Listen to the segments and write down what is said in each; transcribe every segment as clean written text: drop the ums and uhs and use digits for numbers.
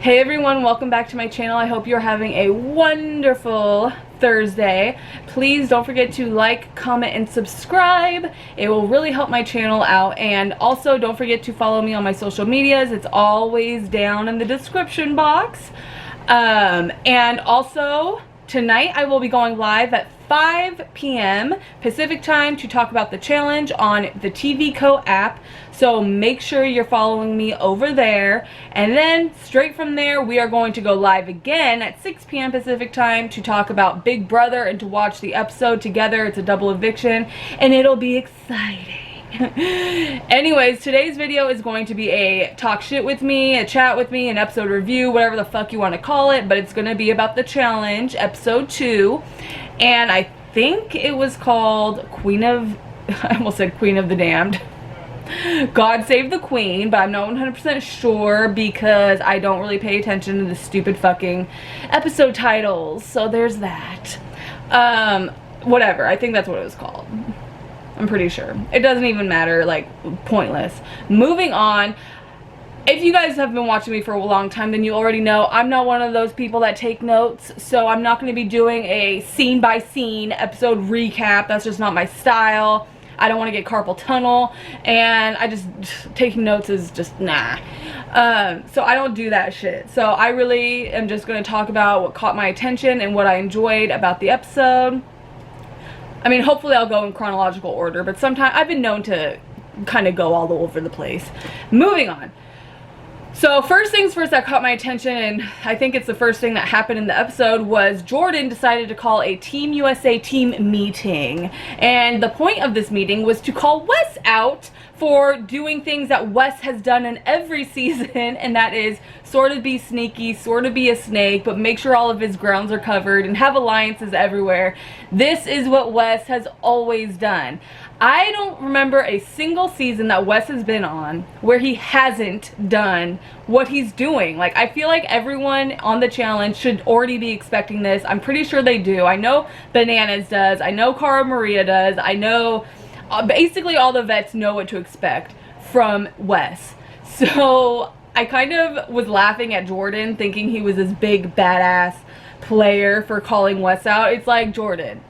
Hey everyone, welcome back to my channel. I hope you're having a wonderful Thursday. Please don't forget to like, comment, and subscribe. It will really help my channel out. And also don't forget to follow me on my social medias. It's always down in the description box. And also tonight I will be going live at 5 p.m. Pacific time to talk about the challenge on the TVCO app. So make sure you're following me over there. And then straight from there, we are going to go live again at 6 p.m. Pacific time to talk about Big Brother and to watch the episode together. It's a double eviction and it'll be exciting. Anyways, today's video is going to be a talk shit with me, a chat with me, an episode review, whatever the fuck you want to call it, but it's going to be about the challenge, episode 2, and I think it was called I almost said Queen of the Damned. God Save the Queen, but I'm not 100% sure because I don't really pay attention to the stupid fucking episode titles, so there's that. Whatever, I think that's what it was called. I'm pretty sure. It doesn't even matter, like, pointless. Moving on, if you guys have been watching me for a long time, then you already know I'm not one of those people that take notes, so I'm not going to be doing a scene-by-scene episode recap. That's just not my style. I don't want to get carpal tunnel, and taking notes is just, nah. So I don't do that shit. So I really am just going to talk about what caught my attention and what I enjoyed about the episode. I mean, hopefully I'll go in chronological order, but sometimes I've been known to kind of go all over the place. Moving on. So first things first that caught my attention, and I think it's the first thing that happened in the episode, was Jordan decided to call a Team USA team meeting. And the point of this meeting was to call Wes out for doing things that Wes has done in every season, and that is sort of be sneaky, sort of be a snake, but make sure all of his grounds are covered and have alliances everywhere. This is what Wes has always done. I don't remember a single season that Wes has been on where he hasn't done what he's doing. Like, I feel like everyone on the challenge should already be expecting this. I'm pretty sure they do. I know Bananas does. I know Cara Maria does. I know basically all the vets know what to expect from Wes. So I kind of was laughing at Jordan, thinking he was this big badass player for calling Wes out. It's like, Jordan,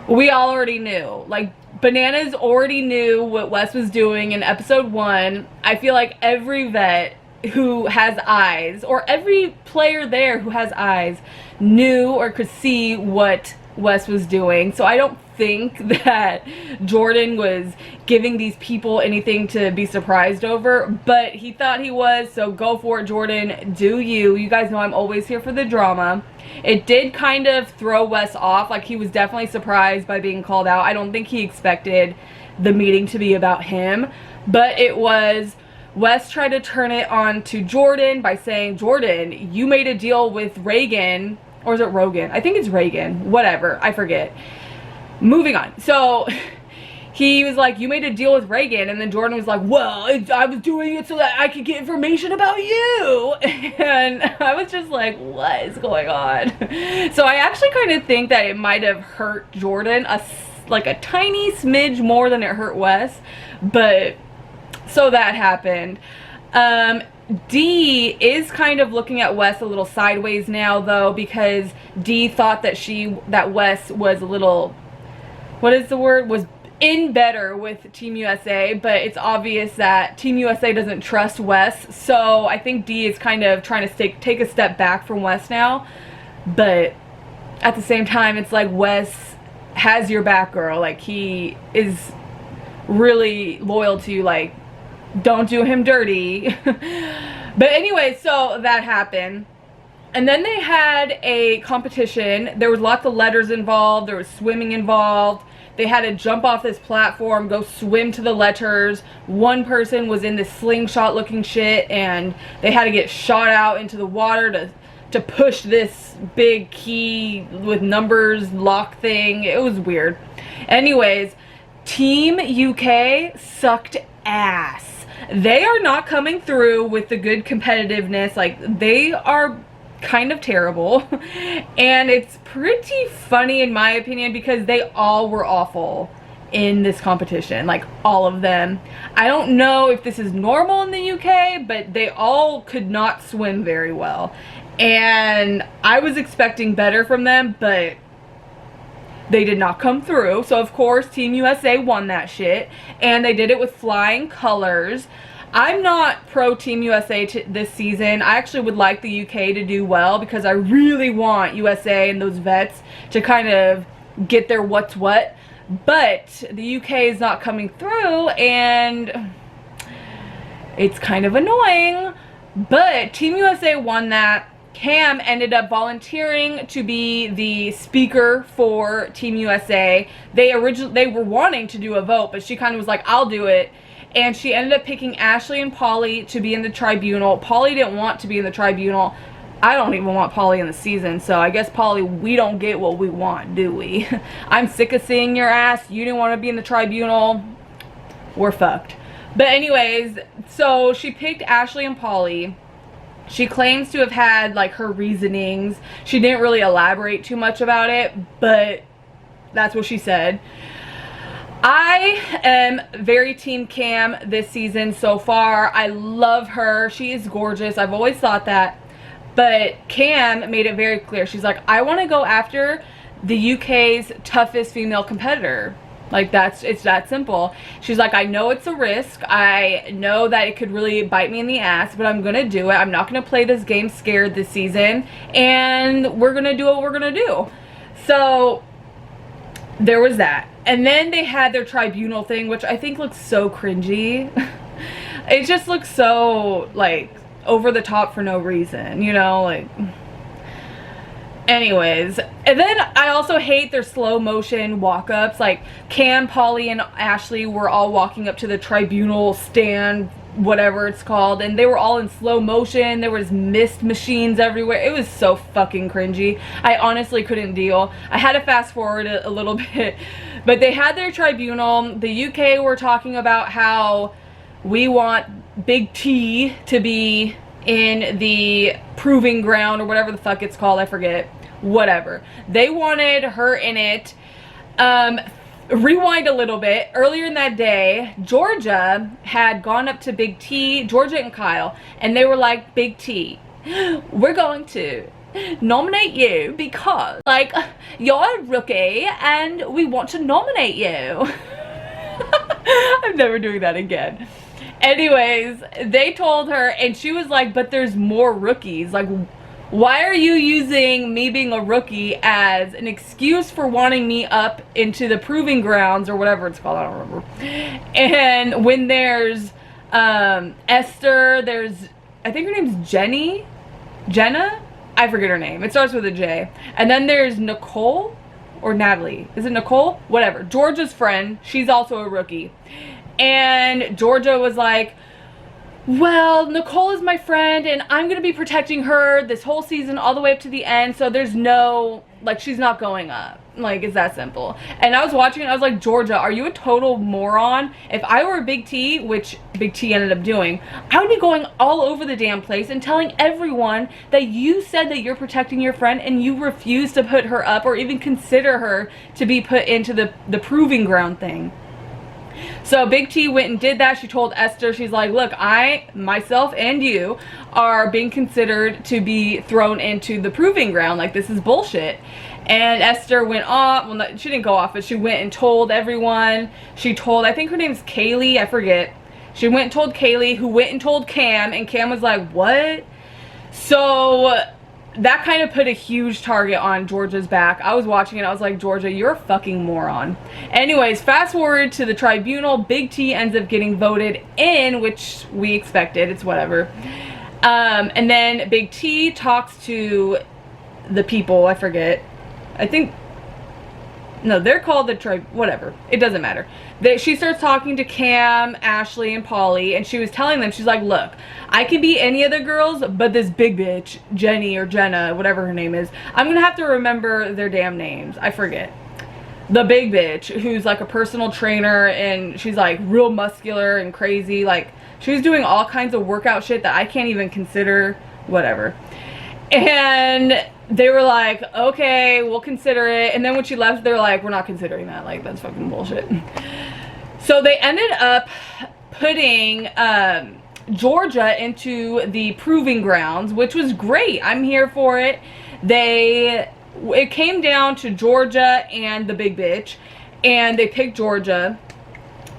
we all already knew. Like, Bananas already knew what Wes was doing in episode 1. I feel like every vet who has eyes, or every player there who has eyes, knew or could see what Wes was doing. So I don't think that Jordan was giving these people anything to be surprised over, but he thought he was, so go for it, Jordan. Do you. You guys know I'm always here for the drama. It did kind of throw Wes off. Like, he was definitely surprised by being called out. I don't think he expected the meeting to be about him, but it was. Wes tried to turn it on to Jordan by saying, Jordan, you made a deal with Reagan, or is it Rogan? I think it's Reagan. Whatever. I forget. Moving on. So he was like, you made a deal with Reagan, and then Jordan was like, well, I was doing it so that I could get information about you. And I was just like, what is going on? So I actually kind of think that it might have hurt Jordan like a tiny smidge more than it hurt Wes, but so that happened. Dee is kind of looking at Wes a little sideways now, though, because Dee thought that Wes was a little, what is the word, was in better with Team USA, but it's obvious that Team USA doesn't trust Wes, so I think Dee is kind of trying to take a step back from Wes now, but at the same time, it's like, Wes has your back, girl. Like, he is really loyal to you, like, don't do him dirty. But anyway, so that happened. And then they had a competition. There was lots of letters involved. There was swimming involved. They had to jump off this platform, go swim to the letters. One person was in this slingshot looking shit, and they had to get shot out into the water to push this big key with numbers lock thing. It was weird. Anyways, Team UK sucked ass. They are not coming through with the good competitiveness. Like, they are kind of terrible. And it's pretty funny in my opinion because they all were awful in this competition, like all of them. I don't know if this is normal in the UK, but they all could not swim very well. And I was expecting better from them, but they did not come through. So of course Team USA won that shit, and they did it with flying colors. I'm not pro Team USA this season. I actually would like the UK to do well because I really want USA and those vets to kind of get their what's what. But the UK is not coming through, and it's kind of annoying. But Team USA won that. Cam ended up volunteering to be the speaker for Team USA. They were wanting to do a vote, but she kind of was like, I'll do it. And she ended up picking Ashley and Polly to be in the tribunal. Polly didn't want to be in the tribunal. I don't even want Polly in the season, so I guess Polly, we don't get what we want, do we? I'm sick of seeing your ass. You didn't want to be in the tribunal. We're fucked. But anyways, so she picked Ashley and Polly. She claims to have had like her reasonings. She didn't really elaborate too much about it, but that's what she said. I am very Team Cam this season so far. I love her. She is gorgeous. I've always thought that. But Cam made it very clear. She's like, I want to go after the UK's toughest female competitor. Like, it's that simple. She's like, I know it's a risk. I know that it could really bite me in the ass, but I'm going to do it. I'm not going to play this game scared this season. And we're going to do what we're going to do. So there was that. And then they had their tribunal thing, which I think looks so cringy. It just looks so, like, over the top for no reason, you know, like. Anyways, and then I also hate their slow motion walk-ups. Like, Cam, Polly, and Ashley were all walking up to the tribunal stand, whatever it's called, and they were all in slow motion. There was mist machines everywhere. It was so fucking cringy. I honestly couldn't deal. I had to fast forward a little bit. But they had their tribunal. The UK were talking about how we want Big T to be in the proving ground, or whatever the fuck it's called. I forget. Whatever. They wanted her in it. Rewind a little bit. Earlier in that day, Georgia had gone up to Big T, Georgia and Kyle, and they were like, Big T, we're going to nominate you because, like, you're a rookie and we want to nominate you. I'm never doing that again. Anyways, they told her, and she was like, but there's more rookies. Like, why are you using me being a rookie as an excuse for wanting me up into the proving grounds, or whatever it's called? I don't remember. And when there's Esther, there's, I think her name's Jenna? I forget her name. It starts with a J. And then there's Nicole, or Natalie. Is it Nicole? Whatever. Georgia's friend. She's also a rookie. And Georgia was like, well, Nicole is my friend, and I'm going to be protecting her this whole season all the way up to the end, so there's no, like, she's not going up. Like, it's that simple. And I was watching it, I was like, Georgia, are you a total moron? If I were Big T, which Big T ended up doing, I would be going all over the damn place and telling everyone that you said that you're protecting your friend and you refuse to put her up or even consider her to be put into the proving ground thing. So Big T went and did that. She told Esther, she's like, look, I, myself, and you are being considered to be thrown into the proving ground. Like, this is bullshit. And Esther went off. Well, she didn't go off, but she went and told everyone. She told, I think her name's Kaylee. I forget. She went and told Kaylee, who went and told Cam. And Cam was like, what? So that kind of put a huge target on Georgia's back. I was watching it. I was like, Georgia, you're a fucking moron. Anyways, fast forward to the tribunal. Big T ends up getting voted in, which we expected. It's whatever. And then Big T talks to the people. I forget. I think, no, they're called the whatever. It doesn't matter. She starts talking to Cam, Ashley, and Polly, and she was telling them, she's like, look, I can be any of the girls, but this big bitch, Jenny or Jenna, whatever her name is, I'm gonna have to remember their damn names. I forget. The big bitch, who's like a personal trainer, and she's like real muscular and crazy. Like, she was doing all kinds of workout shit that I can't even consider, whatever. And they were like, okay, we'll consider it. And then when she left, they're like, we're not considering that. Like, that's fucking bullshit. So they ended up putting Georgia into the proving grounds, which was great. I'm here for it. It came down to Georgia and the big bitch, and they picked Georgia,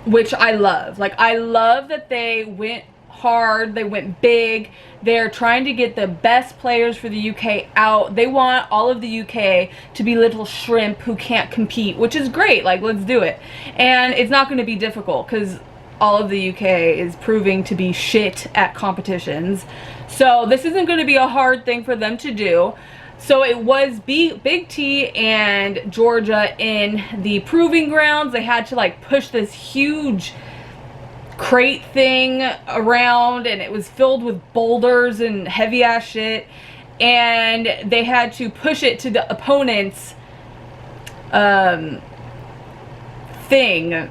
which I love. Like, I love that they went hard, they went big. They're trying to get the best players for the UK out. They want all of the UK to be little shrimp who can't compete, which is great. Like, let's do it. And it's not going to be difficult because all of the UK is proving to be shit at competitions. So this isn't going to be a hard thing for them to do. So it was Big T and Georgia in the proving grounds. They had to like push this huge crate thing around, and it was filled with boulders and heavy ass shit, and they had to push it to the opponent's thing,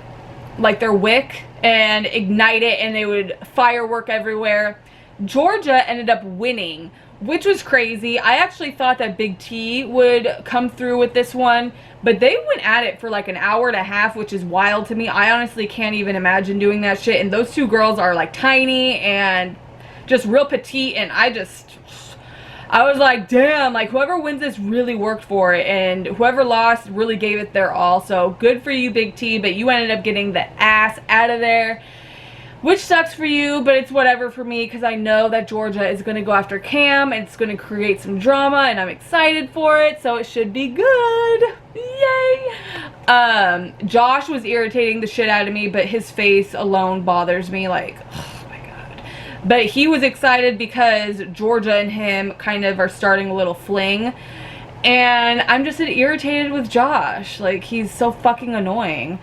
like their wick, and ignite it, and they would firework everywhere. Georgia ended up winning, which was crazy. I actually thought that Big T would come through with this one, but they went at it for like an hour and a half, which is wild to me. I honestly can't even imagine doing that shit. And those two girls are like tiny and just real petite, and I was like, damn, like whoever wins this really worked for it, and whoever lost really gave it their all. So good for you, Big T, but you ended up getting the ass out of there, which sucks for you, but it's whatever for me because I know that Georgia is going to go after Cam, and it's going to create some drama, and I'm excited for it, so it should be good. Yay! Josh was irritating the shit out of me, but his face alone bothers me, like, oh my god. But he was excited because Georgia and him kind of are starting a little fling, and I'm just irritated with Josh. Like, he's so fucking annoying.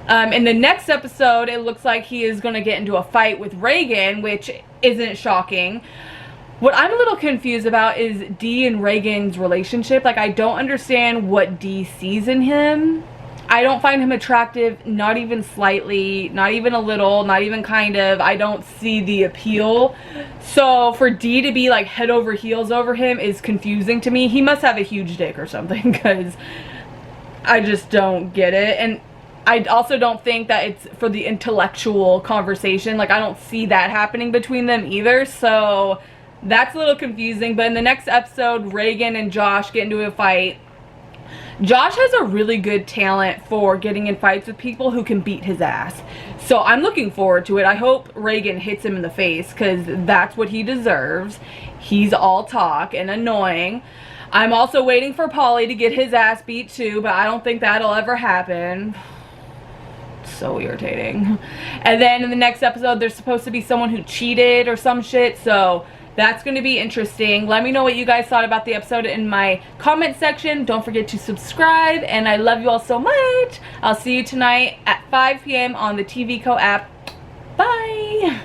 In the next episode, it looks like he is going to get into a fight with Reagan, which isn't shocking. What I'm a little confused about is Dee and Reagan's relationship. Like, I don't understand what Dee sees in him. I don't find him attractive, not even slightly, not even a little, not even kind of. I don't see the appeal. So for Dee to be like head over heels over him is confusing to me. He must have a huge dick or something, because I just don't get it. And I also don't think that it's for the intellectual conversation. Like, I don't see that happening between them either. So that's a little confusing. But in the next episode, Reagan and Josh get into a fight. Josh has a really good talent for getting in fights with people who can beat his ass. So I'm looking forward to it. I hope Reagan hits him in the face, because that's what he deserves. He's all talk and annoying. I'm also waiting for Paulie to get his ass beat too, but I don't think that'll ever happen. So irritating. And then in the next episode, there's supposed to be someone who cheated or some shit, so that's going to be interesting. Let me know what you guys thought about the episode in my comment section. Don't forget to subscribe, and I love you all so much. I'll see you tonight at 5 p.m. on the TVCO app. Bye!